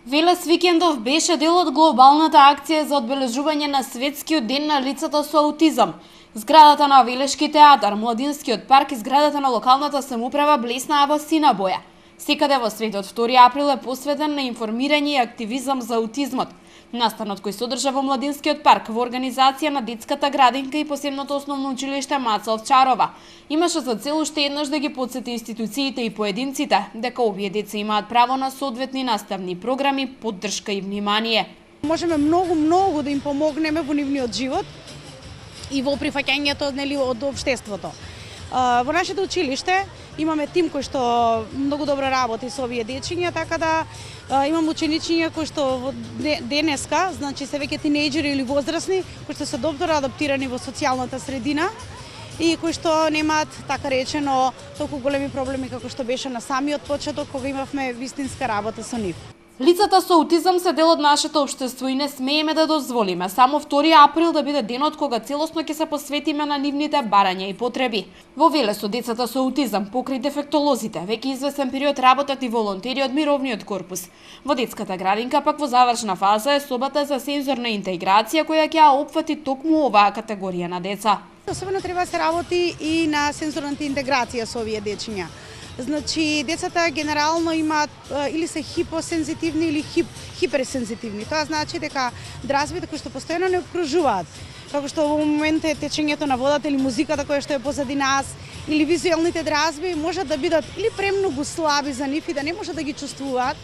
Велес викендов беше дел од глобалната акција за одбележување на светскиот ден на лицата со аутизам. Зградата на Велешки театар, Младинскиот парк и зградата на локалната самоуправа блеснаа во сина боја. Секаде во светот 2 април е посветен на информирање и активизам за аутизмот. Настанот кој се одржа во Младинскиот парк во организација на детската градинка и посебното основно училиште Маца Овчарова имаше за цел уште еднаш да ги потсети институциите и поединците дека овие деца имаат право на соодветни наставни програми, поддршка и внимание. Можеме многу да им помогнеме во нивниот живот и во прифаќањето од општеството. Во нашето училиште имаме тим кој што многу добро работи со овие дечиња, така да имаме ученичиња кои што денеска, значи се веќе тинејџери или возрастни, кои што се добро адаптирани во социјалната средина и кои што немаат, така речено, толку големи проблеми како што беше на самиот почеток кога имавме вистинска работа со нив. Лицата со аутизам се дел од нашето општество и не смееме да дозволиме само 2 април да биде денот кога целосно ќе се посветиме на нивните барања и потреби. Во Велесо децата со аутизам покрај дефектолозите веќе извесен период работат и волонтери од мировниот корпус. Во детската градинка пак во завршна фаза е собата за сензорна интеграција која ќе ја опфати токму оваа категорија на деца. Особено треба да се работи и на сензорната интеграција со овие дечиња. Значи, децата генерално имаат или се хипосензитивни или хиперсензитивни. Тоа значи дека дразбите кои што постојано не обкружуваат, како што во момент е течењето на водата или музиката која што е позади нас, или визуелните дразби можат да бидат или премногу слаби за нив и да не можат да ги чувствуваат,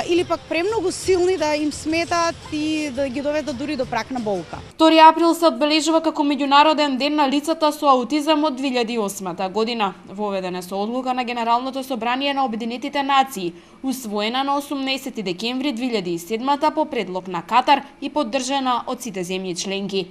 или пак премногу силни да им сметаат и да ги доведат дури до прак на болка. 2 април се одбележува како меѓународен ден на лицата со аутизам од 2008 година. Воведен со одлука на Генералното собрание на Обединетите нации, усвоена на 18 декември 2007 по предлог на Катар и поддржана од сите земји членки.